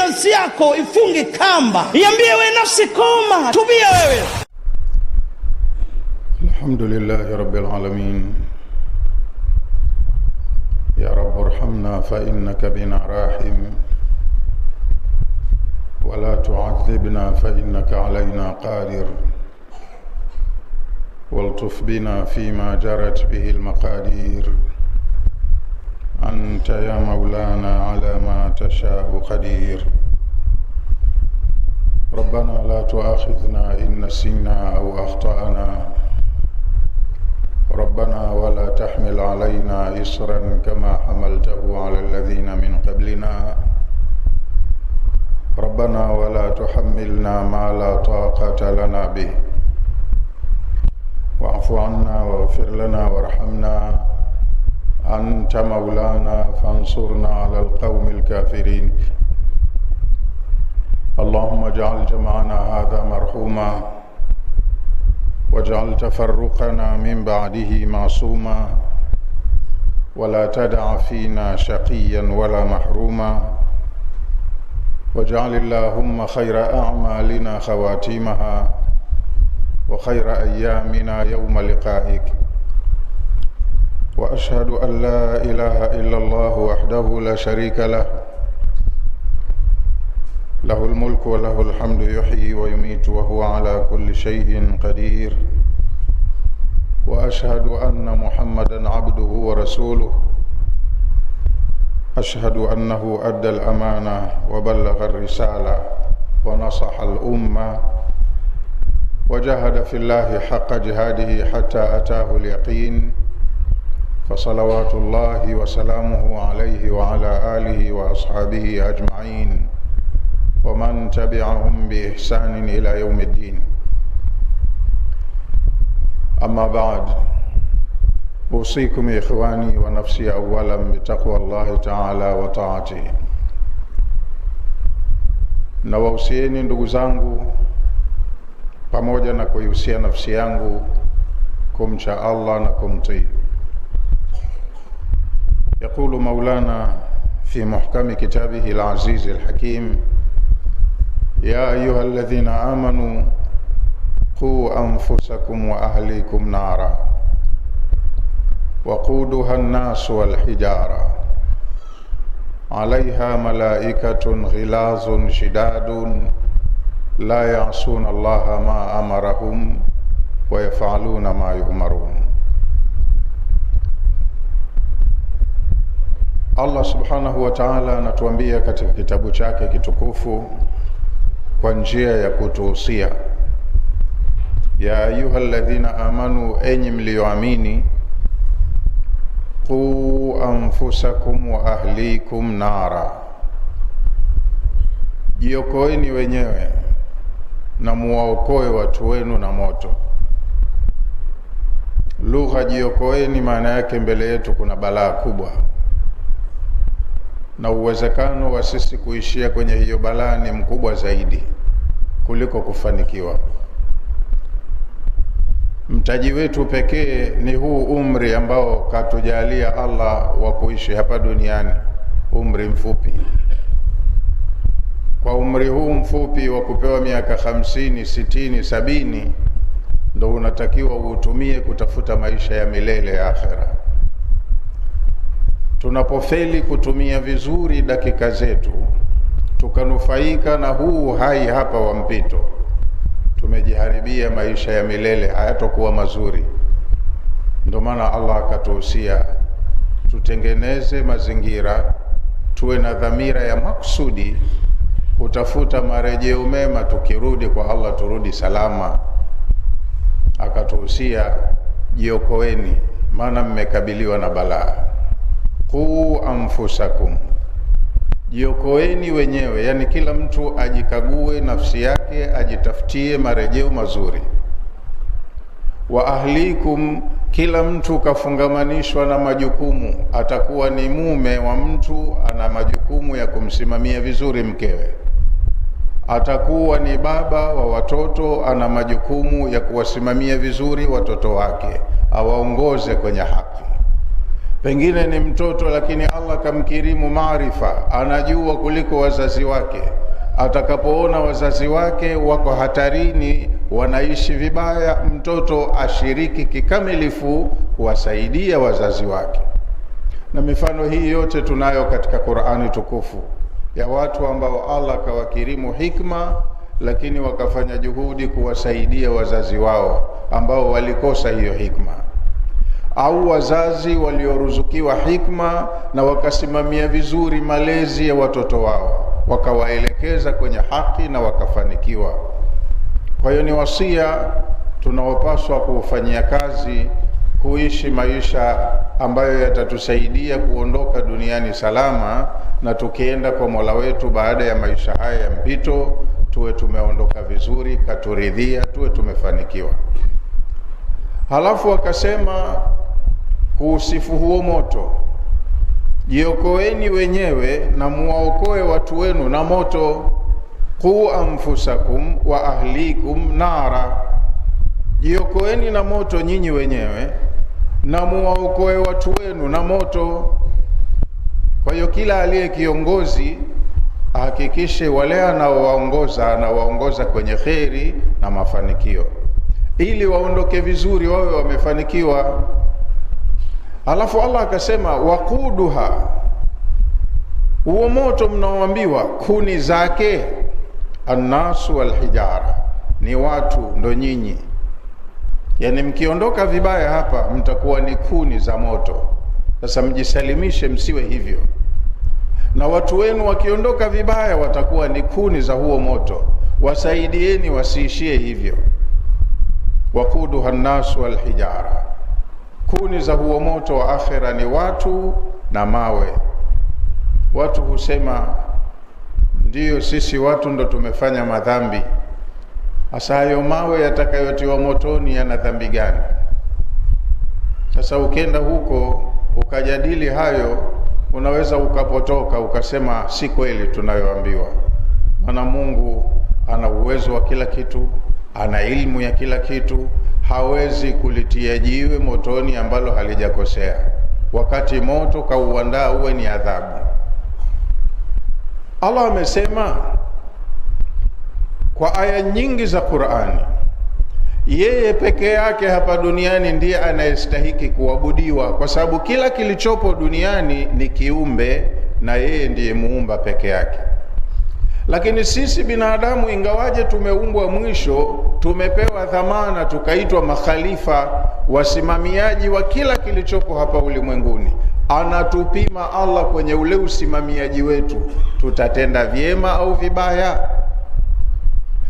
nafsi yako ifunge kamba, iambie we nafsi koma, tubia wewe. Alhamdulillahi rabbil alamin. Ya Rabb irhamna fa innaka bina rahim, wa la tu'adhibna fa innaka alayna qadir, waltuf bina fima jarat bihi almaqadir. Anta ya maulana ala ma tasha'u qadir. Rabbana la tu'akhidhna in nasina aw akhta'na. ربنا ولا تحمل علينا إصرا كما حملته على الذين من قبلنا. ربنا ولا تحملنا ما لا طاقة لنا به. واعف عنا واغفر لنا وارحمنا، أنت مولانا فانصرنا على القوم الكافرين. اللهم اجعل جمعنا هذا مرحوما، واجعل تفرقنا من بعده معصوما، ولا تدع فينا شقيا ولا محروما. واجعل اللهم خير أعمالنا خواتيمها، وخير أيامنا يوم لقائك. وأشهد أن لا إله إلا الله وحده لا شريك له، له الملك وله الحمد يحيي ويميت وهو على كل شيء قدير. وأشهد أن محمدًا عبده ورسوله. أشهد أنه أدى الأمانة وبلغ الرسالة ونصح الأمة، وجاهد في الله حق جهاده حتى أتاه اليقين. فصلوات الله وسلامه عليه وعلى آله وأصحابه أجمعين، ومن تبعهم بإحسان إلى يوم الدين. أما بعد، أوصيكم إخواني ونفسي أولا بتقوى الله تعالى وطاعته. Na wausieni ndugu zangu pamoja na kuihusia nafsi yangu kumcha Allah na kumtii. يقول مولانا في محكم كتابه العزيز الحكيم: يا أيها الذين آمنوا قوا أنفسكم وأهليكم نارا وقودها الناس والحجارة عليها ملائكة غلاظ شداد لا يعصون الله ما أمرهم ويفعلون ما يؤمرون. Allah subhanahu wa ta'ala anatuambia katika kitabu chake kitukufu kwa njia ya kutuhusia: ya ayyuhalladhina amanu, enyi mlioamini, qu anfusakum wa ahlikum nara, jiokoeni wenyewe na muwaokoe watu wenu na moto. Lugha jiokoeni maana yake mbele yetu kuna balaa kubwa, na uwezekano wa sisi kuishia kwenye hiyo balaa ni mkubwa zaidi kuliko kufanikiwa. Mtaji wetu pekee ni huu umri ambao katujalia Allah wa kuishi hapa duniani, umri mfupi. Kwa umri huu mfupi wa kupewa miaka 50, 60, 70, ndo unatakiwa uutumie kutafuta maisha ya milele ya akhera. Tunapofeli kutumia vizuri dakika zetu tukanufaika na huu hai hapa wa mpito, tumejiharibia maisha ya milele, hayatakuwa mazuri. Ndio maana Allah akatuhusia tutengeneze mazingira, tuwe na dhamira ya maksudi kutafuta marejeo mema, tukirudi kwa Allah turudi salama. Akatuhusia jiokoeni, maana mmekabiliwa na balaa. Qu anfusakum, jiokoeni wenyewe, yani kila mtu ajikague nafsi yake, ajitafutie marejeo mazuri. Wa ahlikum, kila mtu kafungamanishwa na majukumu. Atakuwa ni mume wa mtu, ana majukumu ya kumsimamia vizuri mkewe. Atakuwa ni baba wa watoto, ana majukumu ya kuwasimamia vizuri watoto wake, awaongoze kwenye haki. Pengine ni mtoto, lakini Allah kamkirimu maarifa, anajua kuliko wazazi wake. Atakapoona wazazi wake wako hatarini, wanaishi vibaya, mtoto ashiriki kikamilifu kuwasaidia wazazi wake. Na mifano hii yote tunayo katika Qur'ani tukufu ya watu ambao Allah kawakirimu hikma, lakini wakafanya juhudi kuwasaidia wazazi wao ambao walikosa hiyo hikma, au wazazi walioruzukiwa hikma na wakasimamia vizuri malezi ya watoto wao, wakawaelekeza kwenye haki na wakafanikiwa. Kwa hiyo ni wasia tunaopaswa kuufanyia kazi, kuishi maisha ambayo yatatusaidia kuondoka duniani salama, na tukienda kwa Mola wetu baada ya maisha haya ya mpito tuwe tumeondoka vizuri, katuridhia, tuwe tumefanikiwa. Halafu akasema kuusifu huo moto, jiokoeni wenyewe na muwaokoe watu wenu na moto. Qu anfusakum wa ahlikum nara, jiokoeni na moto nyinyi wenyewe na muwaokoe watu wenu na moto. Kwa hiyo kila aliye kiongozi ahakikishe wale anaowaongoza kwenye kheri na mafanikio, ili waondoke vizuri, wawe wamefanikiwa. Alafu Allah akasema waquduha, huo moto mnaoambiwa kuni zake, annasu walhijara, ni watu, ndo nyinyi. Yani mkiondoka vibaya hapa mtakuwa ni kuni za moto. Sasa mjisalimishe, msiwe hivyo. Na watu wenu wakiondoka vibaya watakuwa ni kuni za huo moto, wasaidieni wasiishie hivyo. Waquduha annasu walhijara, kuni za huo moto wa akhira ni watu na mawe. Watu husema ndiyo, sisi watu ndo tumefanya madhambi. Hasa hayo mawe yatakayotiwa motoni yana dhambi gani? Sasa ukenda huko ukajadili hayo, unaweza ukapotoka ukasema si kweli tunayoambiwa. Maana Mungu ana uwezo wa kila kitu, ana ilmu ya kila kitu, hawezi kulitia jiwe motoni ambalo halijakosea, wakati moto kauandaa uwe ni adhabu. Allah amesema kwa aya nyingi za Qur'ani, yeye peke yake hapa duniani ndiye anayestahiki kuabudiwa, kwa sababu kila kilichopo duniani ni kiumbe na yeye ndiye muumba peke yake. Lakini sisi binadamu, ingawaje tumeumbwa mwisho, tumepewa dhamana, tukaitwa makhalifa, wasimamiaji wa kila kilichopo hapa ulimwenguni. Anatupima Allah kwenye ule usimamiaji wetu, tutatenda vyema au vibaya.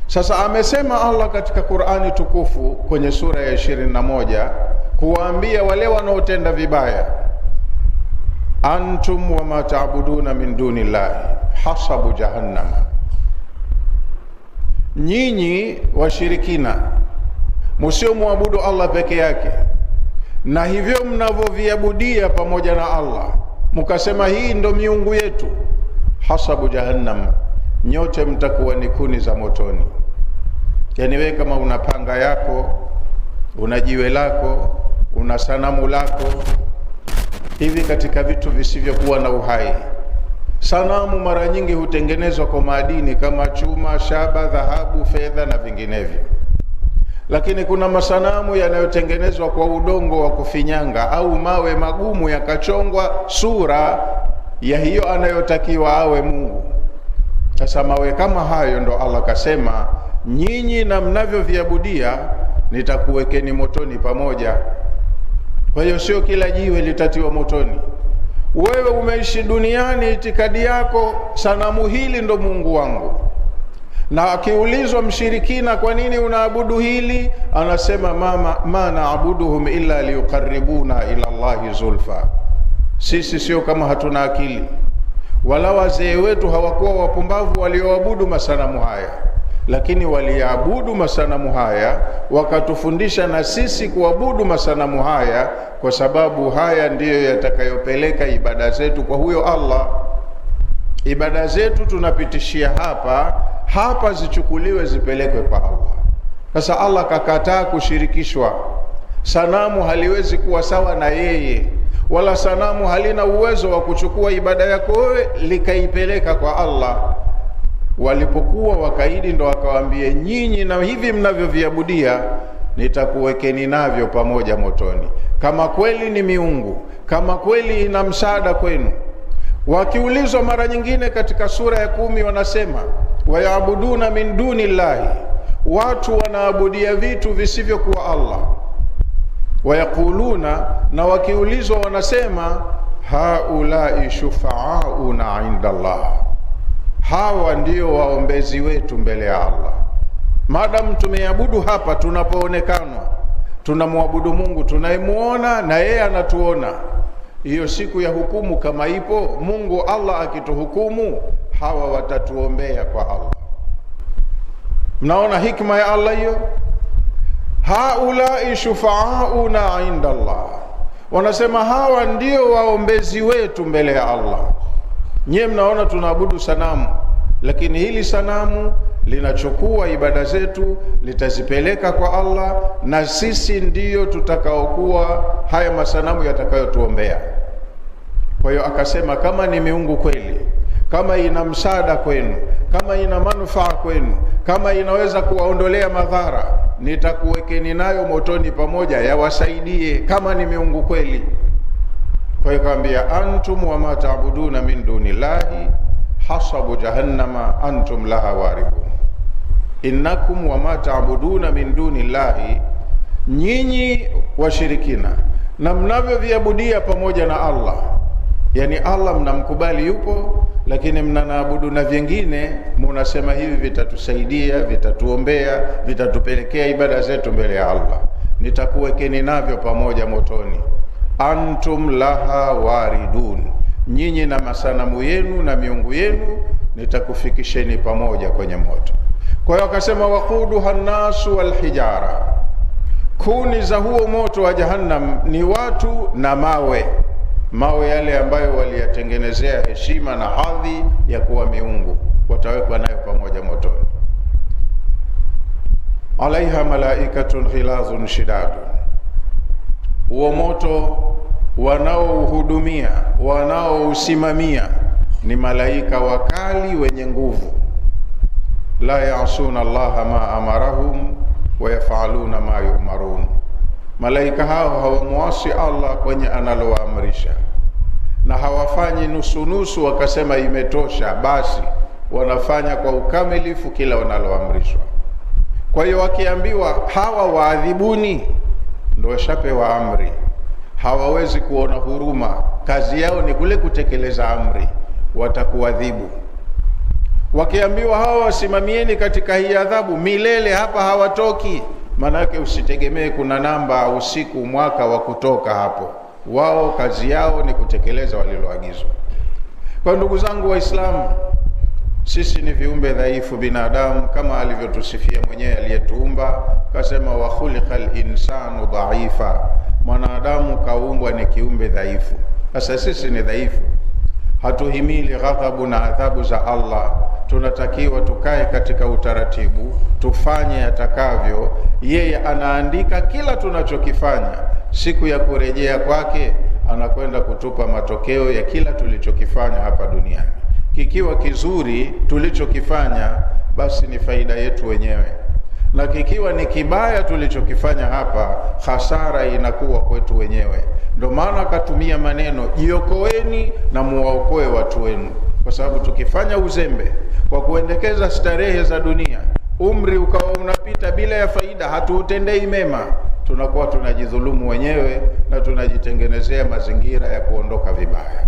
Sasa amesema Allah katika Qur'ani tukufu kwenye sura ya 21 kuwaambia wale wanaotenda vibaya, antum wa ma ta'buduna min dunillahi hasabu jahannama, nyinyi washirikina musio muabudu Allah peke yake na hivyo mnavyoviabudia pamoja na Allah, mukasema hii ndo miungu yetu, hasabu jahannam, nyote mtakuwa ni kuni za motoni. Yani wewe kama una panga yako, una jiwe lako, una sanamu lako, hivi katika vitu visivyokuwa na uhai. Sanamu mara nyingi hutengenezwa kwa madini kama chuma, shaba, dhahabu, fedha na vinginevyo. Lakini kuna masanamu yanayotengenezwa kwa udongo wa kufinyanga au mawe magumu yakachongwa sura ya hiyo anayotakiwa awe Mungu. Sasa mawe kama hayo ndo Allah kasema, nyinyi na mnavyoviabudia nitakuwekeni motoni pamoja. Kwa hiyo sio kila jiwe litatiwa motoni. Wewe umeishi duniani, itikadi yako sanamu hili ndo Mungu wangu, na akiulizwa mshirikina, kwa nini unaabudu hili, anasema ma naabuduhum illa liyuqarribuna ila Allahi zulfa. Sisi sio kama hatuna akili, wala wazee wetu hawakuwa wapumbavu walioabudu masanamu haya, lakini waliabudu masanamu haya wakatufundisha na sisi kuabudu masanamu haya, kwa sababu haya ndiyo yatakayopeleka ibada zetu kwa huyo Allah. Ibada zetu tunapitishia hapa zichukuliwe zipelekwe kwa Allah. Sasa Allah kakataa kushirikishwa, sanamu haliwezi kuwa sawa na yeye. wala sanamu halina uwezo wa kuchukua ibada yako wewe likaipeleka kwa Allah. Walipokuwa wakaidi, ndo akawaambia, nyinyi na hivi mnavyoviabudia nitakuwekeni navyo pamoja motoni, kama kweli ni miungu, kama kweli ina msaada kwenu. Wakiulizwa mara nyingine katika sura ya 10 wanasema wayabuduna min duni llahi, watu wanaabudia vitu visivyokuwa Allah. Wayakuluna, na wakiulizwa wanasema haulai shufaauna inda Allah, hawa ndio waombezi wetu mbele ya Allah. Maadamu tumeabudu hapa, tunapoonekana tunamwabudu Mungu tunayemuona na yeye anatuona. Hiyo siku ya hukumu kama ipo, Mungu Allah akituhukumu, hawa watatuombea kwa Allah. Mnaona hikma ya Allah hiyo? Haulai shufaauna inda Allah, wanasema hawa ndio waombezi wetu mbele ya Allah. Nyie mnaona tunaabudu sanamu, lakini hili sanamu linachukua ibada zetu litazipeleka kwa Allah, na sisi ndiyo tutakaokuwa haya masanamu yatakayotuombea. Kwa hiyo akasema, kama ni miungu kweli, kama ina msaada kwenu, kama ina manufaa kwenu, kama inaweza kuwaondolea madhara, nitakuwekeni nayo motoni pamoja, yawasaidie kama ni miungu kweli. Kwa hiyo kaambia, antum wa ma ta'buduna min dunillahi hasabu jahannama antum laha waridun. Innakum wa ma ta'buduna min dunillahi, nyinyi washirikina na mnavyoviabudia pamoja na Allah, yani Allah mnamkubali yupo, lakini mnanaabudu na vingine, munasema hivi vitatusaidia, vitatuombea, vitatupelekea ibada zetu mbele ya Allah, nitakuwekeni navyo pamoja motoni. Antum laha waridun, nyinyi na masanamu yenu na miungu yenu nitakufikisheni pamoja kwenye moto. Kwa hiyo akasema, waquduha nnasu walhijara, kuni za huo moto wa Jahannam ni watu na mawe. Mawe yale ambayo waliyatengenezea heshima na hadhi ya kuwa miungu, watawekwa nayo pamoja motoni. Alaiha malaikatun ghilazun shidadun, huo moto wanaouhudumia, wanaousimamia ni malaika wakali wenye nguvu. La yasuna Allaha ma amarahum wa yafaluna ma yumarun, malaika hao hawamuasi Allah kwenye analowaamrisha, na hawafanyi nusu wakasema imetosha basi, wanafanya kwa ukamilifu kila wanaloamrishwa. Kwa hiyo wakiambiwa hawa waadhibuni, ndio washapewa amri, hawawezi kuona huruma, kazi yao ni kule kutekeleza amri, watakuadhibu. Wakiambiwa hawa wasimamieni katika hii adhabu milele, hapa hawatoki, manake usitegemee kuna namba usiku mwaka wa kutoka hapo. Wao kazi yao ni kutekeleza waliloagizwa. Kwa ndugu zangu Waislamu, sisi ni viumbe dhaifu binadamu, kama alivyotusifia mwenyewe aliyetuumba, kasema wa khuliqal insanu dhaifa, mwanadamu kaumbwa ni kiumbe dhaifu. Sasa sisi ni dhaifu, hatuhimili ghadhabu na adhabu za Allah. Tunatakiwa tukae katika utaratibu, tufanye atakavyo yeye. Anaandika kila tunachokifanya, siku ya kurejea kwake anakwenda kutupa matokeo ya kila tulichokifanya hapa duniani. Kikiwa kizuri tulichokifanya, basi ni faida yetu wenyewe, na kikiwa ni kibaya tulichokifanya hapa, hasara inakuwa kwetu wenyewe. Ndio maana akatumia maneno, jiokoeni na muwaokoe watu wenu, kwa sababu tukifanya uzembe kwa kuendekeza starehe za dunia, umri ukawa unapita bila ya faida, hatuutendei mema, tunakuwa tunajidhulumu wenyewe na tunajitengenezea mazingira ya kuondoka vibaya.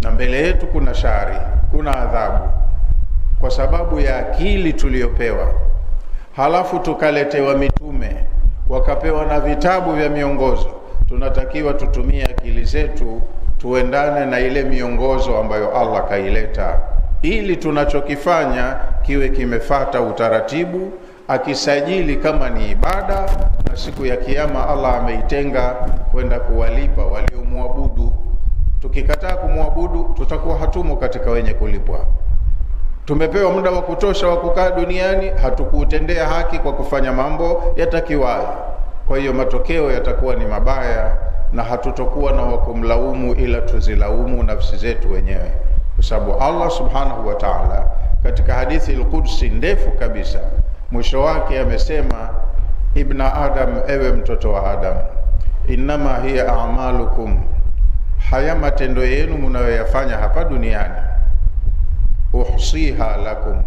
Na mbele yetu kuna shari, kuna adhabu, kwa sababu ya akili tuliyopewa. Halafu tukaletewa mitume, wakapewa na vitabu vya miongozo. Tunatakiwa tutumie akili zetu tuendane na ile miongozo ambayo Allah kaileta, ili tunachokifanya kiwe kimefata utaratibu, akisajili kama ni ibada, na siku ya Kiyama Allah ameitenga kwenda kuwalipa waliomwabudu. Tukikataa kumwabudu, tutakuwa hatumo katika wenye kulipwa. Tumepewa muda wa kutosha wa kukaa duniani, hatukuutendea haki kwa kufanya mambo yatakiwayo. Kwa hiyo matokeo yatakuwa ni mabaya, na hatutokuwa na wakumlaumu ila tuzilaumu nafsi zetu wenyewe, kwa sababu Allah subhanahu wa ta'ala katika hadithi al-Qudsi ndefu kabisa mwisho wake amesema, ibna Adam, ewe mtoto wa Adam, innama hiya a'malukum, haya matendo yenu mnayoyafanya hapa duniani, uhsiha lakum,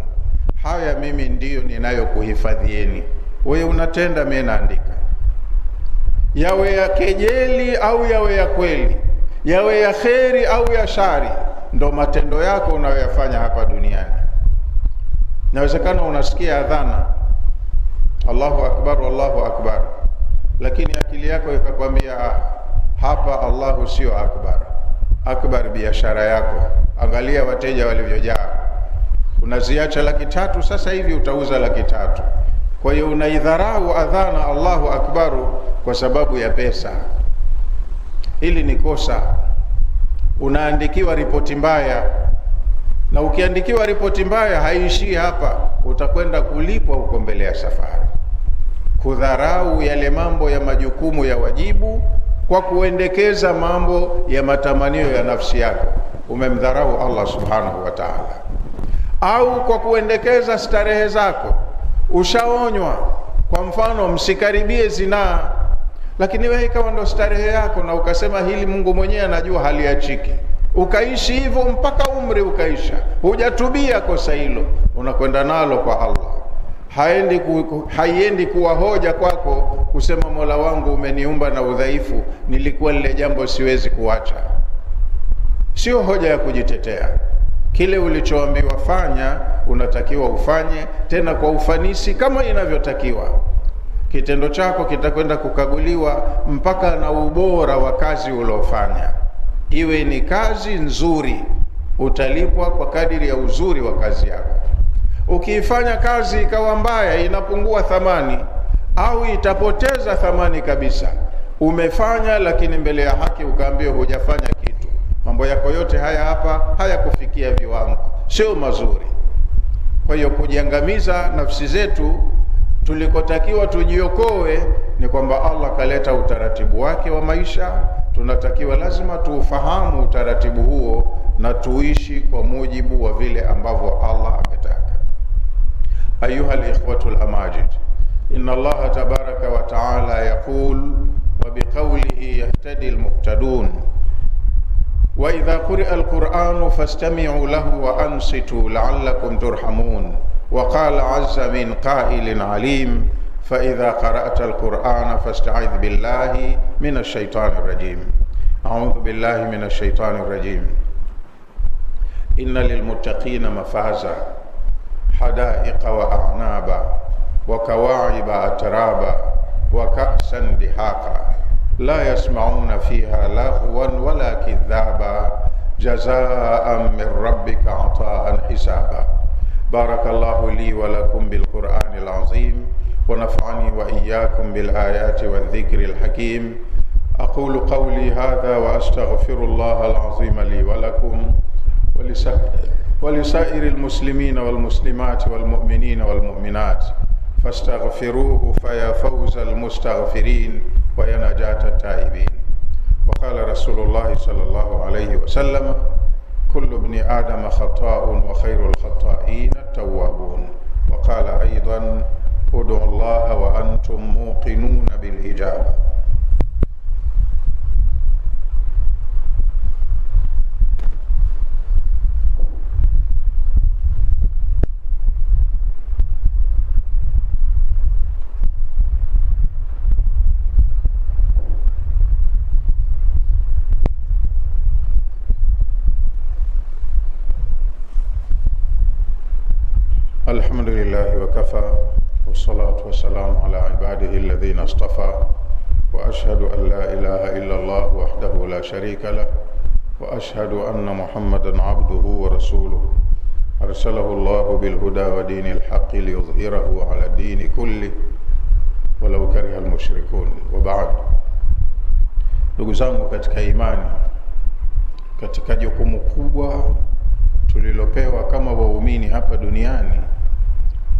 haya mimi ndiyo ninayokuhifadhieni. Wewe unatenda, mimi naandika, yawe ya kejeli au yawe ya kweli, yawe ya kheri au ya shari, ndo matendo yako unayoyafanya hapa duniani. Inawezekana unasikia adhana Allahu akbar, Allahu akbar, lakini akili yako ikakwambia hapa Allahu sio akbar. Akbar biashara yako, angalia wateja walivyojaa. Unaziacha 300 sasa hivi utauza 300. Kwa hiyo unaidharau adhana Allahu akbar kwa sababu ya pesa. Hili ni kosa. Unaandikiwa ripoti mbaya, na ukiandikiwa ripoti mbaya haishii hapa, utakwenda kulipwa huko mbele ya safari. Kudharau yale mambo ya majukumu ya wajibu kwa kuendekeza mambo ya matamanio ya nafsi yako, umemdharau Allah subhanahu wa ta'ala. Au kwa kuendekeza starehe zako. Ushaonywa, kwa mfano, msikaribie zinaa, lakini wewe ikawa ndo starehe yako na ukasema hili Mungu mwenyewe anajua haliachiki, ukaishi hivyo mpaka umri ukaisha, hujatubia kosa hilo, unakwenda nalo kwa Allah. Haiendi kuwa hoja kwako kusema Mola wangu umeniumba na udhaifu, nilikuwa lile jambo siwezi kuacha. Sio hoja ya kujitetea. Kile ulichoambiwa fanya, unatakiwa ufanye, tena kwa ufanisi kama inavyotakiwa. Kitendo chako kitakwenda kukaguliwa mpaka na ubora wa kazi uliofanya. Iwe ni kazi nzuri, utalipwa kwa kadiri ya uzuri wa kazi yako. Ukiifanya kazi ikawa mbaya, inapungua thamani au itapoteza thamani kabisa. Umefanya lakini mbele ya haki ukaambiwa hujafanya kitu. Mambo yako yote haya hapa hayakufikia viwango, sio mazuri. Kwa hiyo kujiangamiza nafsi zetu, tulikotakiwa tujiokoe ni kwamba Allah kaleta utaratibu wake wa maisha. Tunatakiwa lazima tuufahamu utaratibu huo na tuishi kwa mujibu wa vile ambavyo Allah ametaka. Ayuha al-ikhwatu al-amajid, inna Allah tabaraka wa ta'ala yaqul wa biqawlihi yahtadi al-muhtadun wa idha quri'a al-Qur'anu fastami'u lahu wa ansitu la'allakum turhamun. وقال عز من قائل عليم فإذا قرأت القرآن فاستعذ بالله من الشيطان الرجيم. أعوذ بالله من الشيطان الرجيم. إن للمتقين مفازا حدائق وأعنابا وكواعب أترابا وكأسا دحاقا لا يسمعون فيها لغوا ولا كذابا جزاء من ربك عطاء حسابا. بارك الله لي ولكم بالقرآن العظيم ونفعني وإياكم بالآيات والذكر الحكيم. أقول قولي هذا وأستغفر الله العظيم لي ولكم ولسائر المسلمين والمسلمات والمؤمنين والمؤمنات فاستغفروه فيا فوز المستغفرين ويا نجاة التائبين. وقال رسول الله صلى الله عليه وسلم كل ابن آدم خطاء وخير الخطائين التوابون. وقال أيضا ادعوا الله وأنتم موقنون بالإجابة. الحمد لله وكفى والصلاة والسلام على عباده الذين اصطفى وأشهد أن لا إله إلا الله وحده لا شريك له وأشهد أن محمدا عبده ورسوله أرسله الله بالهدى ودين الحق ليظهره على الدين كله ولو كره المشركون. وبعد. Ndugu zangu katika imani, katika jukumu kubwa tulilopewa kama waumini hapa duniani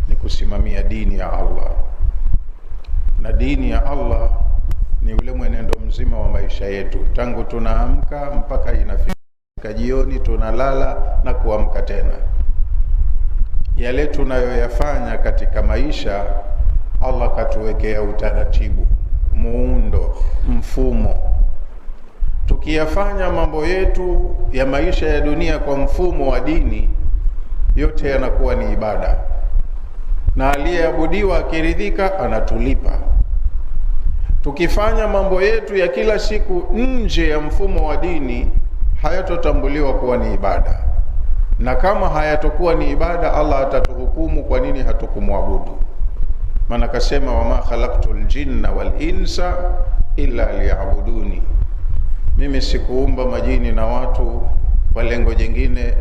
ni kusimamia dini ya Allah. Na dini ya Allah ni ule mwenendo mzima wa maisha yetu, tangu tunaamka mpaka inafika jioni tunalala na kuamka tena. Yale tunayoyafanya katika maisha, Allah katuwekea utaratibu, muundo, mfumo. Tukiyafanya mambo yetu ya maisha ya dunia kwa mfumo wa dini, yote yanakuwa ni ibada, na aliyeabudiwa akiridhika anatulipa. Tukifanya mambo yetu ya kila siku nje ya mfumo wa dini, hayatotambuliwa kuwa ni ibada, na kama hayatokuwa ni ibada, Allah atatuhukumu kwa nini hatukumwabudu. Maana kasema, wama khalaqtul jinna wal insa illa liya'buduni, mimi sikuumba majini na watu kwa lengo jingine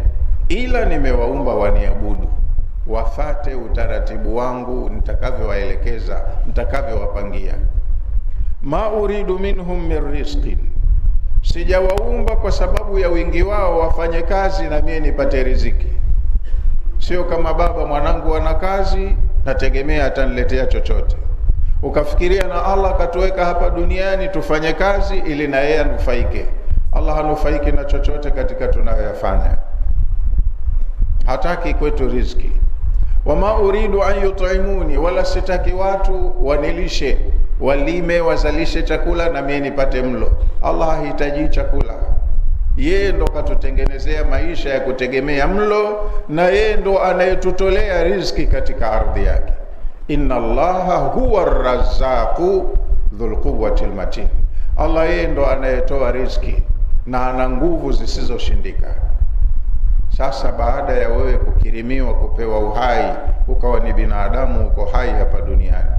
ila nimewaumba waniabudu, wafate utaratibu wangu nitakavyowaelekeza, nitakavyowapangia. Ma uridu minhum min rizqin, sijawaumba kwa sababu ya wingi wao wafanye kazi na mimi nipate riziki. Sio kama baba, mwanangu ana kazi nategemea ataniletea chochote. Ukafikiria na Allah katuweka hapa duniani tufanye kazi ili na yeye anufaike. Allah hanufaiki na chochote katika tunayoyafanya, hataki kwetu riziki. Wama uridu an yut'imuni, wala sitaki watu wanilishe, walime, wazalishe chakula na mimi nipate mlo. Allah hahitaji chakula, yeye ndo katutengenezea maisha ya kutegemea mlo, na yeye ndo anayetutolea riziki katika ardhi yake. Inna Allaha huwa ar-razzaqu dhul quwwati al-matin, Allah yeye ndo anayetoa riziki na ana nguvu zisizoshindika. Sasa baada ya wewe kukirimiwa, kupewa uhai, ukawa ni binadamu, uko hai hapa duniani,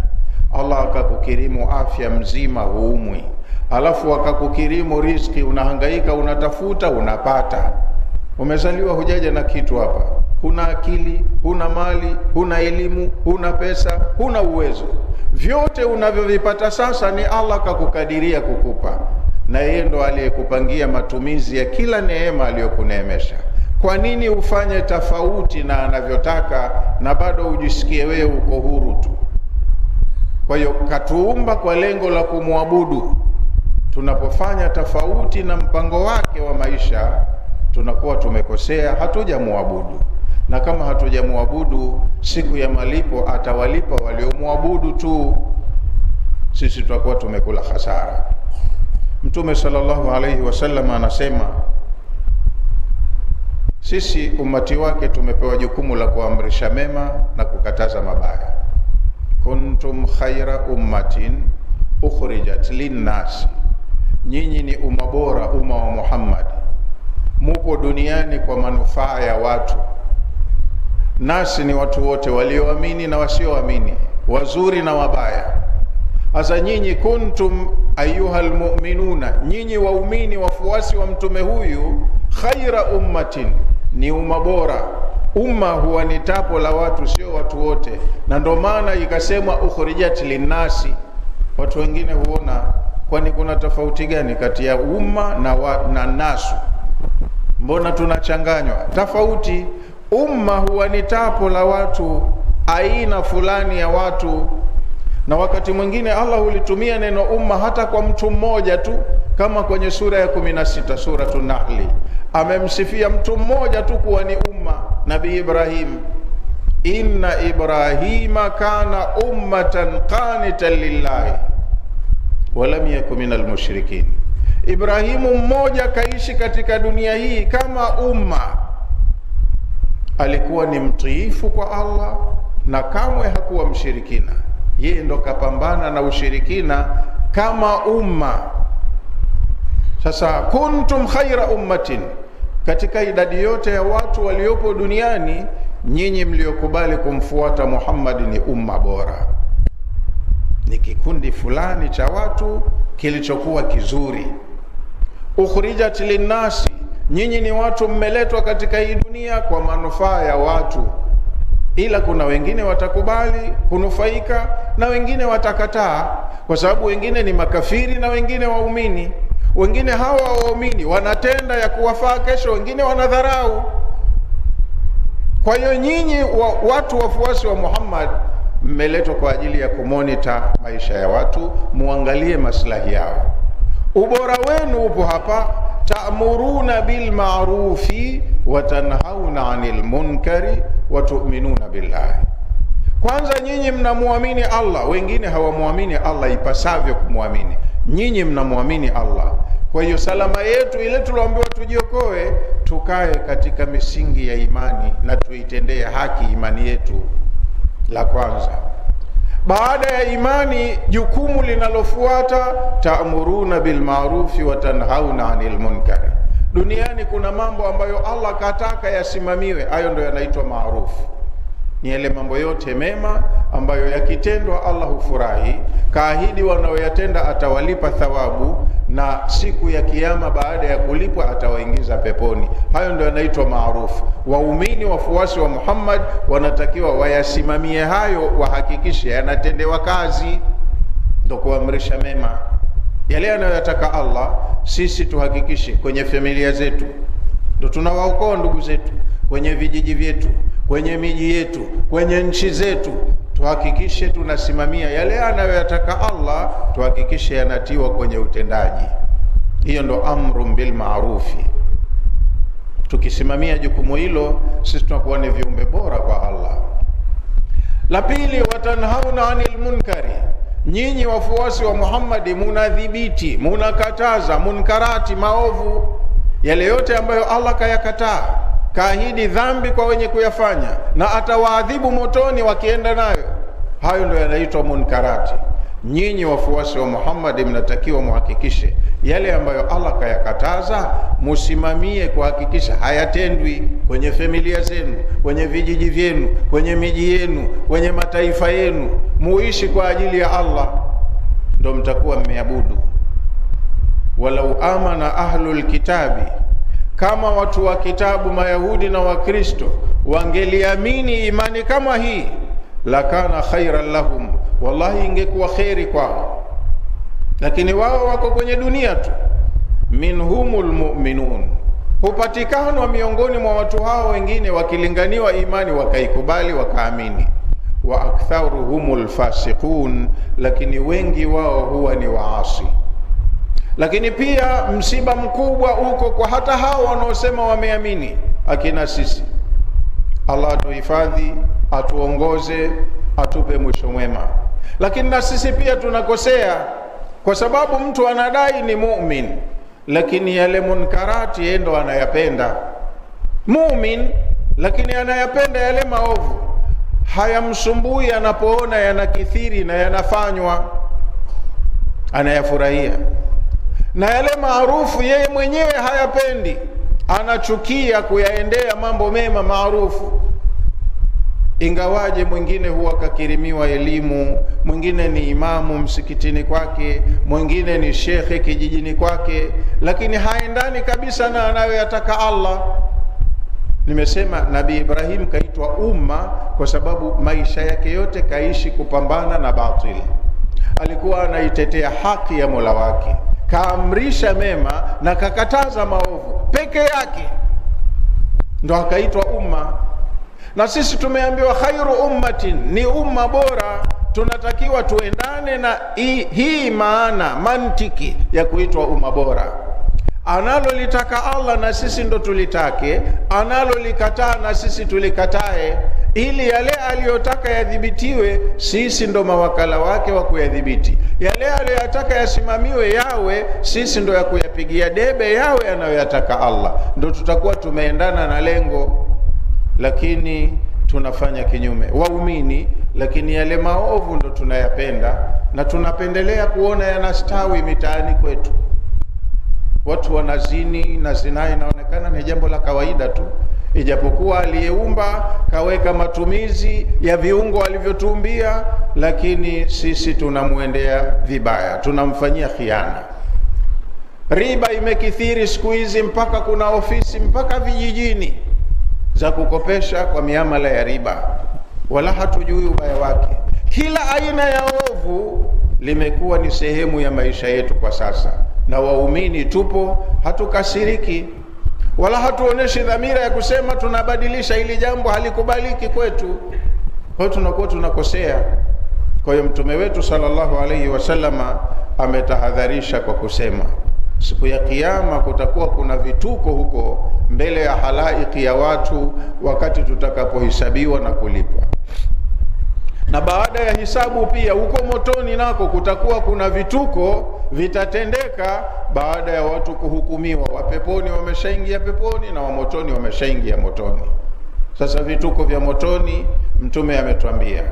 Allah akakukirimu afya mzima, huumwi, alafu akakukirimu riziki, unahangaika, unatafuta, unapata. Umezaliwa hujaja na kitu hapa, huna akili, huna mali, huna elimu, huna pesa, huna uwezo. Vyote unavyovipata sasa ni Allah kakukadiria kukupa, na yeye ndo aliyekupangia matumizi ya kila neema aliyokuneemesha. Kwa nini ufanye tofauti na anavyotaka na bado ujisikie wewe uko huru tu? Kwa hiyo katuumba kwa lengo la kumwabudu. Tunapofanya tofauti na mpango wake wa maisha, tunakuwa tumekosea, hatujamwabudu. Na kama hatujamwabudu, siku ya malipo atawalipa waliomwabudu tu, sisi tutakuwa tumekula hasara. Mtume sallallahu alayhi wasallam anasema, sisi umati wake tumepewa jukumu la kuamrisha mema na kukataza mabaya. Kuntum khaira ummatin ukhrijat linnasi, nyinyi ni umma bora, umma wa Muhammad, mupo duniani kwa manufaa ya watu. Nasi ni watu wote, walioamini na wasioamini, wazuri na wabaya. Asa nyinyi kuntum ayuhal mu'minuna, nyinyi waumini wafuasi wa mtume huyu, khaira ummatin, ni umma bora. Umma huwa ni tapo la watu, sio watu wote, na ndo maana ikasemwa ukhrijat linnasi. Watu wengine huona kwani kuna tofauti gani kati ya umma na nasu? Mbona tunachanganywa? Tofauti. Umma huwa ni tapo la watu, aina fulani ya watu, na wakati mwingine Allah hulitumia neno umma hata kwa mtu mmoja tu, kama kwenye sura ya 16 Suratul Nahli amemsifia mtu mmoja tu kuwa ni umma, Nabii Ibrahim. Inna Ibrahima kana ummatan qanitan lillahi wa lam yakun minal mushrikin. Ibrahimu mmoja kaishi katika dunia hii kama umma, alikuwa ni mtiifu kwa Allah na kamwe hakuwa mshirikina. Yeye ndo kapambana na ushirikina kama umma. Sasa kuntum khaira ummatin, katika idadi yote ya watu waliopo duniani, nyinyi mliokubali kumfuata Muhammad ni umma bora, ni kikundi fulani cha watu kilichokuwa kizuri. Ukhrijat linnasi, nyinyi ni watu mmeletwa katika hii dunia kwa manufaa ya watu, ila kuna wengine watakubali kunufaika na wengine watakataa, kwa sababu wengine ni makafiri na wengine waumini. Wengine hawa waumini wanatenda ya kuwafaa kesho, wengine wanadharau. Kwa hiyo nyinyi watu wafuasi wa Muhammad Mmeletwa kwa ajili ya kumonita maisha ya watu, muangalie maslahi yao. Ubora wenu upo hapa, ta'muruna bil ma'rufi wa tanhauna 'anil munkari wa tu'minuna billahi. Kwanza nyinyi mnamuamini Allah, wengine hawamuamini Allah ipasavyo kumwamini. Nyinyi mnamuamini Allah. Kwa hiyo salama yetu ile tuloambiwa tujiokoe, tukae katika misingi ya imani na tuitendee haki imani yetu. La kwanza. Baada ya imani, jukumu linalofuata ta'muruna bil ma'rufi wa tanhauna 'anil munkari. Duniani kuna mambo ambayo Allah kataka yasimamiwe, hayo ndio yanaitwa maarufu. Ni yale mambo yote mema ambayo yakitendwa Allah hufurahi, kaahidi wanaoyatenda atawalipa thawabu, na siku ya kiyama baada ya kulipwa atawaingiza peponi. Hayo ndio yanaitwa maarufu. Waumini wafuasi wa Muhammad wanatakiwa wayasimamie hayo, wahakikishe yanatendewa kazi, ndio kuamrisha mema. Yale anayotaka Allah sisi tuhakikishe kwenye familia zetu, ndio tunawaokoa ndugu zetu, kwenye vijiji vyetu, kwenye miji yetu, kwenye nchi zetu, tuhakikishe tunasimamia yale anayoyataka Allah, tuhakikishe yanatiwa kwenye utendaji. Hiyo ndo amru bil ma'rufi. Tukisimamia jukumu hilo, sisi tunakuwa ni viumbe bora kwa Allah. La pili, watanhauna 'anil munkari. Nyinyi wafuasi wa Muhammad munadhibiti, munakataza munkarati, maovu yale yote ambayo Allah kayakataa, kaahidi dhambi kwa wenye kuyafanya na atawaadhibu motoni wakienda nayo. Hayo ndio yanaitwa munkarati. Nyinyi wafuasi wa Muhammad mnatakiwa muhakikishe yale ambayo Allah kayakataza, musimamie kuhakikisha hayatendwi kwenye familia zenu, kwenye vijiji vyenu, kwenye miji yenu, kwenye mataifa yenu. Muishi kwa ajili ya Allah, ndio mtakuwa mmeabudu. Walau amana ahlul kitabi, kama watu wa kitabu Mayahudi na Wakristo wangeliamini imani kama hii, lakana khairan lahum, wallahi ingekuwa khairi kwao. Lakini wao wako kwenye dunia tu. Minhumul mu'minun, hupatikanwa miongoni mwa watu hao wengine wakilinganiwa imani wakaikubali wakaamini. Wa aktharuhumul fasiqun, lakini wengi wao huwa ni waasi. Lakini pia msiba mkubwa uko kwa hata hao wanaosema wameamini, akina sisi. Allah atuhifadhi, atuongoze, atupe mwisho mwema. Lakini na sisi pia tunakosea, kwa sababu mtu anadai ni mu'min, lakini yale munkarati yeye ndo anayapenda. Mu'min lakini anayapenda yale maovu, hayamsumbui anapoona yanakithiri na yanafanywa, anayafurahia. Na yale maarufu yeye mwenyewe hayapendi, anachukia kuyaendea mambo mema maarufu. Ingawaje mwingine huwa kakirimiwa elimu, mwingine ni imamu msikitini kwake, mwingine ni shekhe kijijini kwake, lakini haendani kabisa na anayoyataka Allah. Nimesema Nabii Ibrahim kaitwa umma kwa sababu maisha yake yote kaishi kupambana na batili. Alikuwa anaitetea haki ya Mola wake, kaamrisha mema na kakataza maovu peke yake, ndo akaitwa umma. Na sisi tumeambiwa khairu ummatin, ni umma bora. Tunatakiwa tuendane na hii maana, mantiki ya kuitwa umma bora. Analolitaka Allah na sisi ndo tulitake, analolikataa na sisi tulikatae, ili yale aliyotaka yadhibitiwe, sisi ndo mawakala wake wa kuyadhibiti. Yale aliyotaka yasimamiwe yawe, sisi ndo ya kuyapigia debe yawe anayoyataka Allah. Ndo tutakuwa tumeendana na lengo. Lakini tunafanya kinyume, waumini, lakini yale maovu ndo tunayapenda na tunapendelea kuona yanastawi mitaani kwetu. Watu wanazini na zinaa inaonekana ni jambo la kawaida tu, ijapokuwa aliyeumba kaweka matumizi ya viungo alivyotuumbia, lakini sisi tunamuendea vibaya, tunamfanyia khiana. Riba imekithiri siku hizi, mpaka kuna ofisi mpaka vijijini za kukopesha kwa miamala ya riba, wala hatujui ubaya wake. Kila aina ya ovu limekuwa ni sehemu ya maisha yetu kwa sasa, na waumini tupo, hatukasiriki wala hatuoneshi dhamira ya kusema tunabadilisha ili jambo halikubaliki kwetu, Kwa hiyo tunakuwa tunakosea. Kwa hiyo mtume wetu sallallahu alaihi wasallama ametahadharisha kwa kusema siku ya Kiyama kutakuwa kuna vituko huko mbele ya halaiki ya watu wakati tutakapohisabiwa na kulipwa. Na baada ya hisabu pia huko motoni nako kutakuwa kuna vituko vitatendeka baada ya watu kuhukumiwa. Wa peponi wameshaingia peponi na wa motoni wameshaingia motoni. Sasa vituko vya motoni mtume ametuambia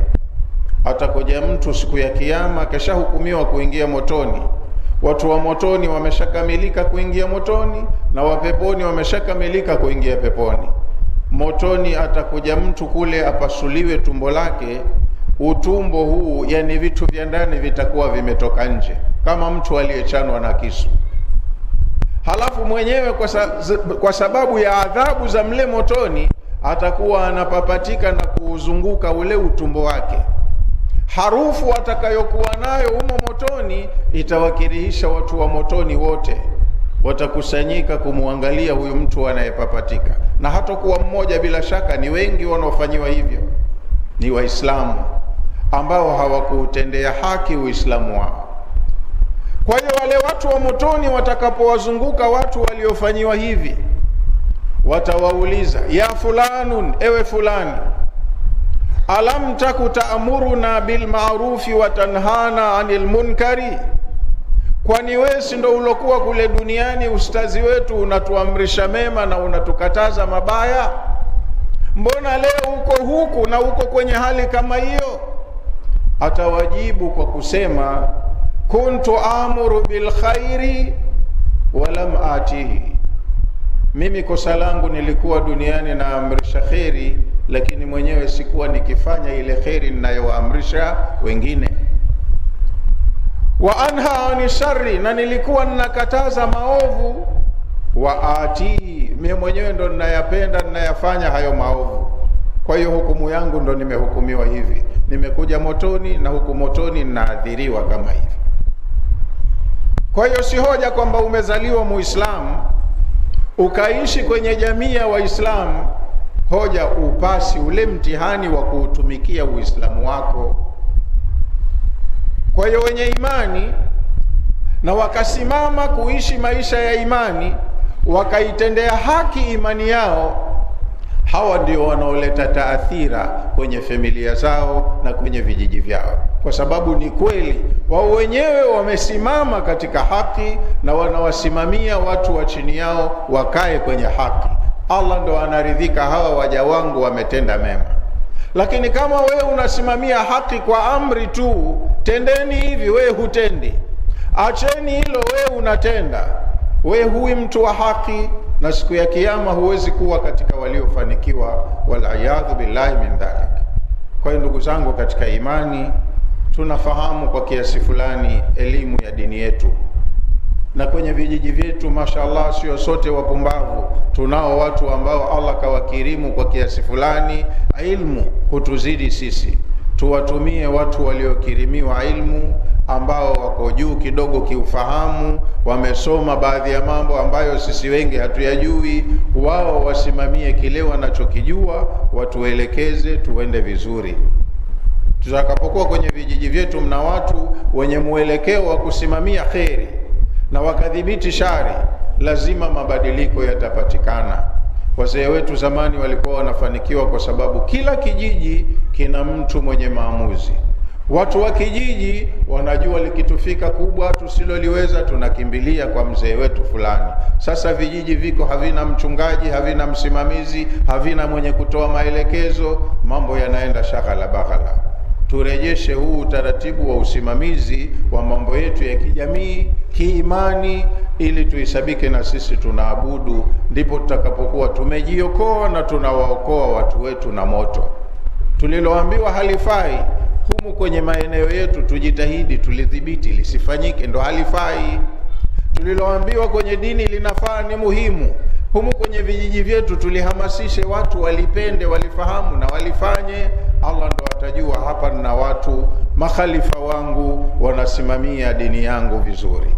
atakuja mtu siku ya Kiyama keshahukumiwa kuingia motoni. Watu wa motoni wameshakamilika kuingia motoni na wa peponi wameshakamilika kuingia peponi. Motoni atakuja mtu kule apasuliwe tumbo lake. Utumbo huu, yani vitu vya ndani vitakuwa vimetoka nje kama mtu aliyechanwa na kisu. Halafu mwenyewe kwa sababu ya adhabu za mle motoni atakuwa anapapatika na kuuzunguka ule utumbo wake. Harufu atakayokuwa nayo humo motoni itawakirihisha watu wa motoni wote, watakusanyika kumwangalia huyu mtu anayepapatika. Na hatakuwa mmoja, bila shaka ni wengi wanaofanyiwa hivyo, ni Waislamu ambao hawakuutendea haki Uislamu wao. Kwa hiyo wale watu wa motoni watakapowazunguka watu waliofanyiwa hivi, watawauliza, ya fulanun, ewe fulani, alam taku ta'muruna bil ma'rufi wa tanhana 'anil munkari, kwani wewe si ndo ulokuwa kule duniani ustazi wetu unatuamrisha mema na unatukataza mabaya? Mbona leo uko huku na uko kwenye hali kama hiyo? Atawajibu kwa kusema, kuntu amuru bil khairi wa lam atihi, mimi kosa langu nilikuwa duniani naamrisha kheri, lakini mwenyewe sikuwa nikifanya ile kheri ninayoamrisha wengine. Wa anha ani sharri, na nilikuwa ninakataza maovu. Wa atihi, mimi mwenyewe ndo ninayapenda ninayafanya hayo maovu. Kwa hiyo hukumu yangu ndo nimehukumiwa hivi, nimekuja motoni na huku motoni ninaadhiriwa kama hivi. Kwa hiyo si hoja kwamba umezaliwa Muislamu ukaishi kwenye jamii ya Waislamu, hoja upasi ule mtihani wa kuutumikia Uislamu wako. Kwa hiyo wenye imani na wakasimama kuishi maisha ya imani, wakaitendea haki imani yao, hawa ndio wanaoleta taathira kwenye familia zao na kwenye vijiji vyao, kwa sababu ni kweli wao wenyewe wamesimama katika haki na wanawasimamia watu wa chini yao wakae kwenye haki. Allah ndo anaridhika, hawa waja wangu wametenda mema. Lakini kama wewe unasimamia haki kwa amri tu, tendeni hivi, wewe hutendi, acheni hilo, wewe unatenda, wewe hui mtu wa haki, na siku ya Kiyama huwezi kuwa katika waliofanikiwa, wal'iyadhu billahi min dhalik. Kwa hiyo ndugu zangu katika imani, tunafahamu kwa kiasi fulani elimu ya dini yetu, na kwenye vijiji vyetu mashallah sio sote wapumbavu. Tunao watu ambao Allah kawakirimu kwa kiasi fulani ilmu kutuzidi sisi. Tuwatumie watu waliokirimiwa ilmu, ambao wako juu kidogo kiufahamu, wamesoma baadhi ya mambo ambayo sisi wengi hatuyajui. Wao wasimamie kile wanachokijua, watuelekeze tuende vizuri. Tutakapokuwa kwenye vijiji vyetu mna watu wenye mwelekeo wa kusimamia kheri na wakadhibiti shari, lazima mabadiliko yatapatikana. Wazee wetu zamani walikuwa wanafanikiwa kwa sababu kila kijiji kina mtu mwenye maamuzi. Watu wa kijiji wanajua likitufika kubwa tusiloliweza tunakimbilia kwa mzee wetu fulani. Sasa vijiji viko havina mchungaji, havina msimamizi, havina mwenye kutoa maelekezo, mambo yanaenda shaghala baghala. Turejeshe huu utaratibu wa usimamizi wa mambo yetu ya kijamii, kiimani, ili tuisabike na sisi tunaabudu, ndipo tutakapokuwa tumejiokoa na tunawaokoa watu wetu na moto. Tuliloambiwa halifai humu kwenye maeneo yetu tujitahidi tulidhibiti lisifanyike, ndo halifai. Tuliloambiwa kwenye dini linafaa ni muhimu, humu kwenye vijiji vyetu tulihamasishe watu walipende, walifahamu na walifanye. Allah ndo atajua hapa na watu makhalifa wangu wanasimamia dini yangu vizuri.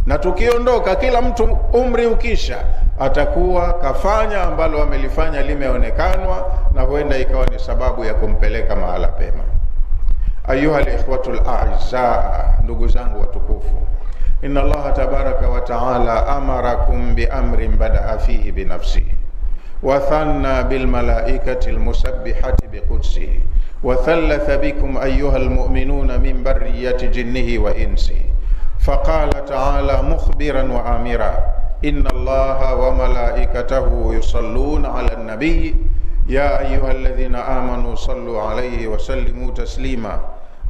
na tukiondoka, kila mtu umri ukisha atakuwa kafanya ambalo amelifanya limeonekanwa, na huenda ikawa ni sababu ya kumpeleka mahala pema. Ayuha alikhwatul a'izza, ndugu zangu watukufu, inna Allah tabaraka wa ta'ala amarakum bi amrin bada'a fihi bi nafsihi wa thanna bil malaikati al musabbihati bi qudsihi wa thalatha bikum ayyuha al mu'minuna min barriyati jinnihi wa insihi faqala ta'ala mukhbiran wa amira inna Allaha wa malaikatahu yusalluna 'alan nabiy ya ayyuhalladhina amanu sallu 'alayhi wa sallimu taslima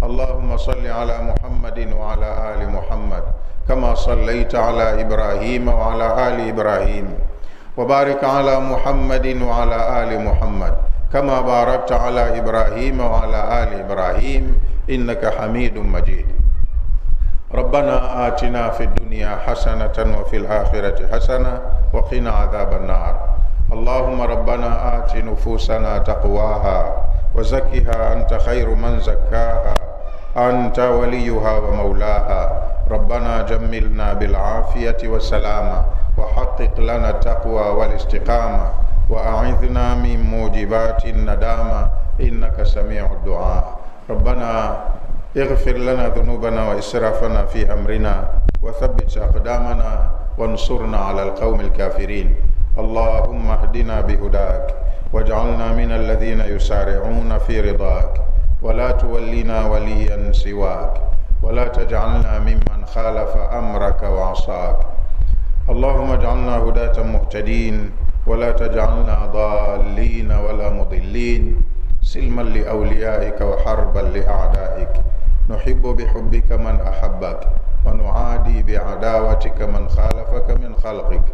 Allahumma salli 'ala Muhammadin wa 'ala ali Muhammad kama sallaita 'ala Ibrahim wa 'ala ali Ibrahim wa barik 'ala Muhammadin wa 'ala ali Muhammad kama barakta 'ala Ibrahim wa 'ala ali Ibrahim innaka Hamidum Majid. Rabbana atina fid dunya hasanatan wa fil akhirati hasanah wa qina adhaban nar. Allahumma rabbana ati nufusana taqwaha wa zakkiha anta khairu man zakkaha anta waliyuha wa maulaha. Rabbana jammilna bil afiyati was salama wa haqqiq lana taqwa wal istiqama wa a'idhna min mujibati nadama innaka sami'ud du'a. Rabbana اغفر لنا ذنوبنا وإسرافنا في أمرنا وثبت أقدامنا وانصرنا على القوم الكافرين. اللهم اهدنا بهداك واجعلنا من الذين يسارعون في رضاك ولا تولنا وليا سواك ولا تجعلنا ممن خالف أمرك وعصاك. اللهم اجعلنا هداة مهتدين ولا تجعلنا ضالين ولا مضلين سلما لأوليائك وحربا لأعدائك. نحب بحبك من أحبك ونعادي بعداوتك من خالفك من خلقك.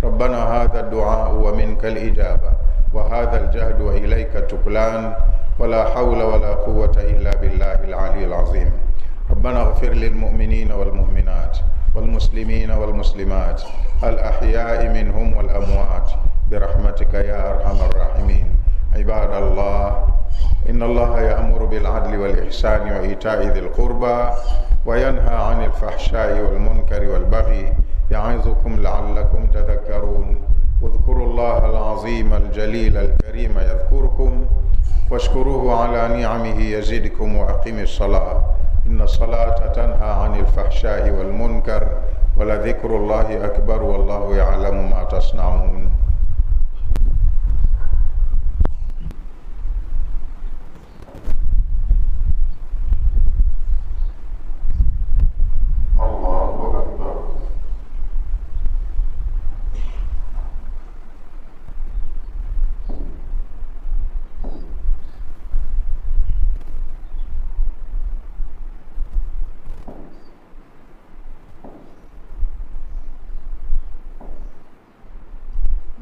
ربنا هذا الدعاء ومنك الإجابة وهذا الجهد وإليك التكلان ولا حول ولا قوة إلا بالله العلي العظيم. ربنا اغفر للمؤمنين والمؤمنات والمسلمين والمسلمات الأحياء منهم والأموات برحمتك يا أرحم الراحمين. عباد الله، إن الله يأمر بالعدل والإحسان وإيتاء ذي القربى وينهى عن الفحشاء والمنكر والبغي يعظكم لعلكم تذكرون. واذكروا الله العظيم الجليل الكريم يذكركم واشكروه على نعمه يزدكم وأقيموا الصلاة إن الصلاة تنهى عن الفحشاء والمنكر ولذكر الله أكبر والله يعلم ما تصنعون.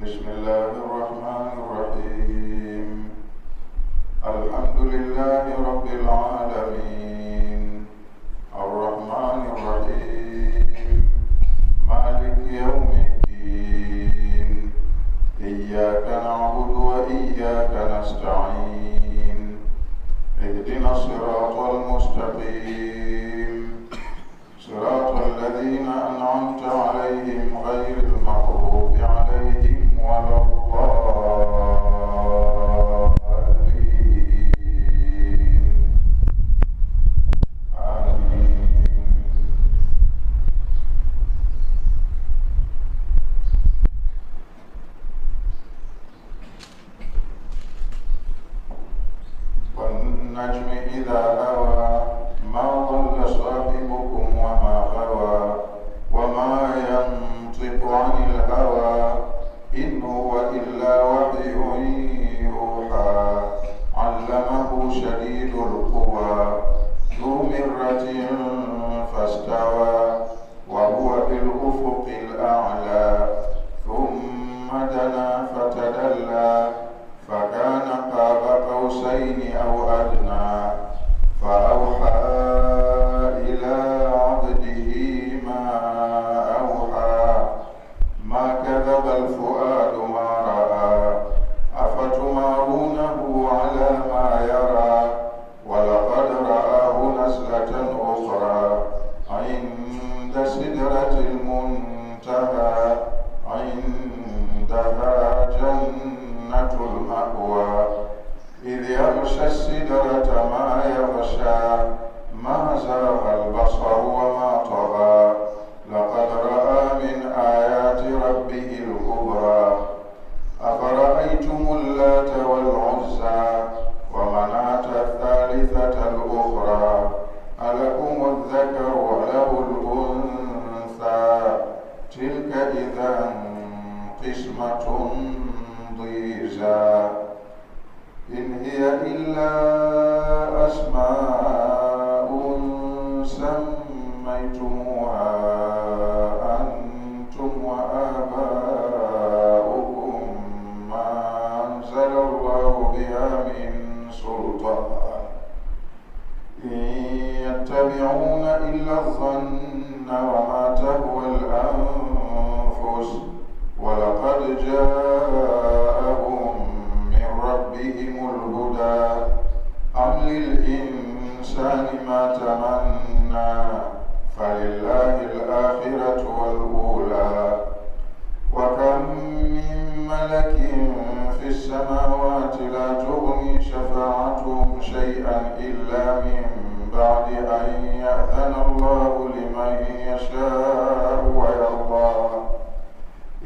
بسم الله الرحمن الرحيم. الحمد لله رب العالمين الرحمن الرحيم مالك يوم الدين إياك نعبد وإياك نستعين اهدنا الصراط المستقيم صراط الذين أنعمت عليهم غير المغضوب عليهم ولا الضالين. آمين. والنجم إذا هوى ما ضل صاحبكم وما غوى وما ينطق عن الهوى إن هو إلا وحي يوحى علمه شديد القوى ذو مرة فاستوى وهو بالأفق الأعلى ثم دنا فتدلى فكان قاب قوسين أو أدنى فأوحى إلى عبده ما أوحى ما كذب الفؤاد ما رأى أفتمارونه على ما يرى ولقد رآه نزلة أخرى عند سدرة المنتهى يغشى السدرة ما يغشى ما زاغ البصر وما طغى لقد رأى من آيات ربه الكبرى أفرأيتم اللات والعزى ومناة الثالثة الأخرى ألكم الذكر وله الأنثى تلك إذا قسمة ضيزى إن هي إلا أسماء سميتموها أنتم وآباؤكم ما أنزل الله بها من سلطان إن يتبعون إلا الظن وما تهوى الأنفس ولقد جاءهم من ربهم الهدى أم للإنسان ما تمنى فلله الآخرة والأولى وكم من ملك في السماوات لا تغني شفاعتهم شيئا إلا من بعد أن يأذن الله لمن يشاء ويرضى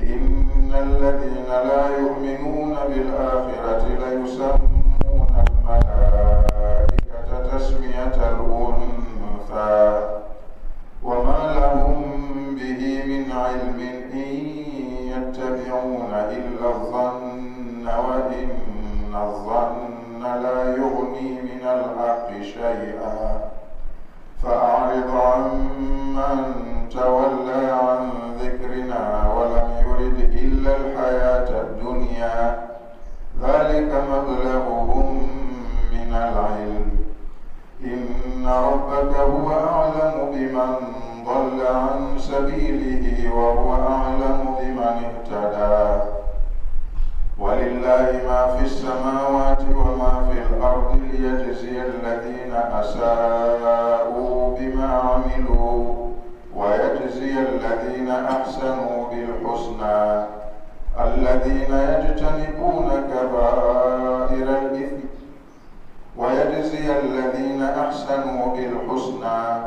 إن الذين لا يؤمنون بالآخرة ليسمون الملائكة تسمية الأنثى وما لهم به من علم إن يتبعون إلا الظن وإن الظن لا يغني من الحق شيئا فأعرض عمن تولى عن ذكرنا ولم يرد إلا الحياة الدنيا ذلك مبلغهم من العلم إن ربك هو أعلم بمن ضل عن سبيله وهو أعلم بمن اهتدى ولله ما في السماوات وما في الأرض ليجزي الذين أساءوا بما عملوا ويجزي الذين أحسنوا بالحسنى الذين يجتنبون كبائر الإثم ويجزي الذين أحسنوا بالحسنى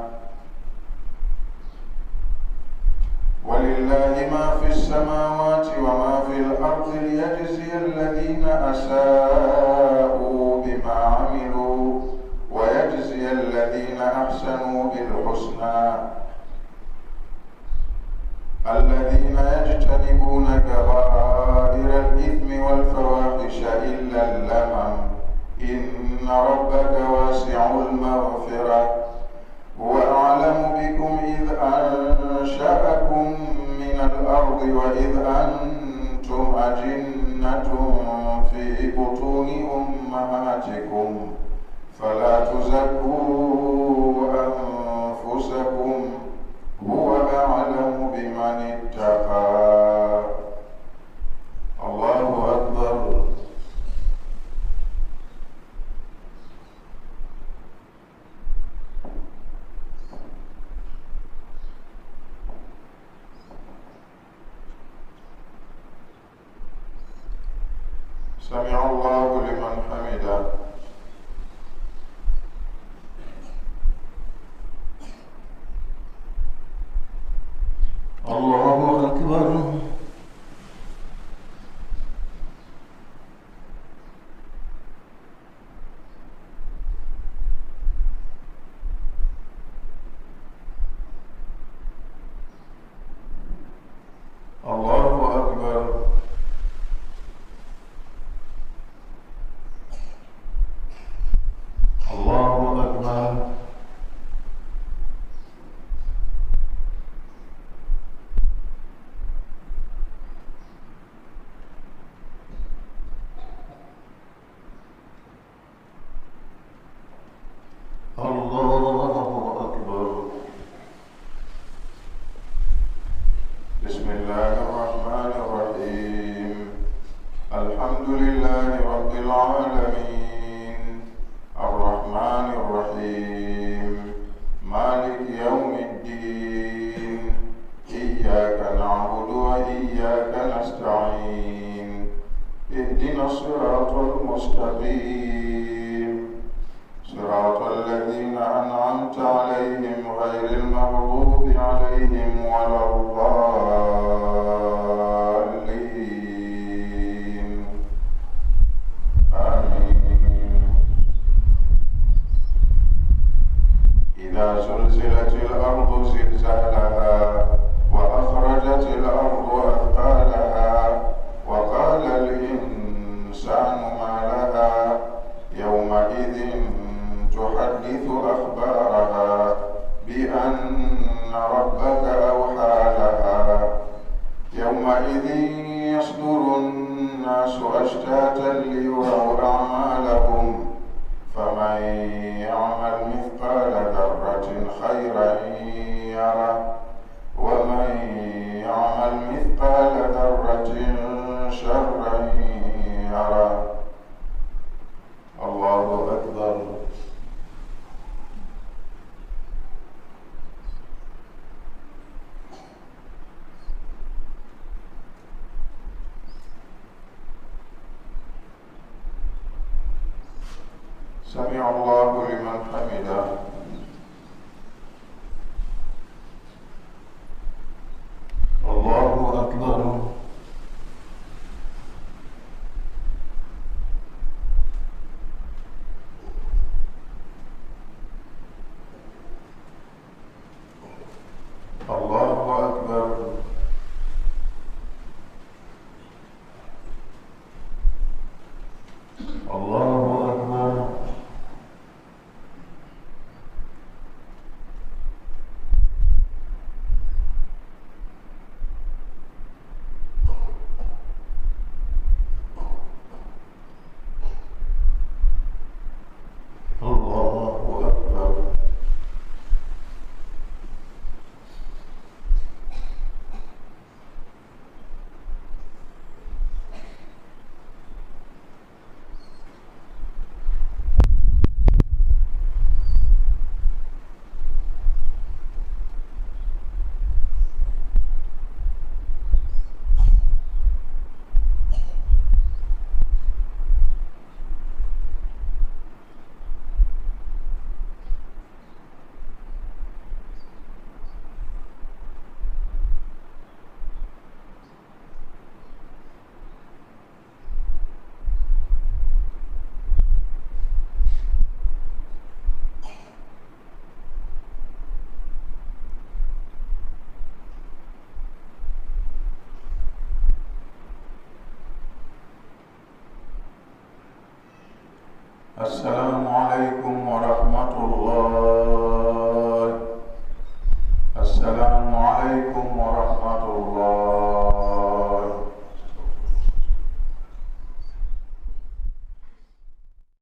ولله ما في السماوات وما في الأرض ليجزي الذين أساءوا بما عملوا ويجزي الذين أحسنوا بالحسنى الذين يجتنبون كبائر الإثم والفواحش إلا اللمم إن ربك واسع المغفرة هو أعلم بكم إذ أنشأكم من الأرض وإذ أنتم أجنة في بطون أمهاتكم فلا تزكوا أنفسكم هو أعلم بمن اتقى الله أكبر سمع الله لمن حمده الله أكبر الله أكبر الله أكبر إذا زلزلت الأرض زلزالها وأخرجت الأرض أثقالها وقال الإنسان ما لها يومئذ تحدث أخبارها بأن ربك أوحى لها يومئذ يصدر الناس أشتاتا ليروا أعمالهم فمن يعمل مثقال ذرة خيرا يره ومن يعمل مثقال ذرة شرا يره. الله أكبر. سمع الله لمن حمده. الله أكبر. الله أكبر. الله أكبر. السلام عليكم ورحمة الله. السلام عليكم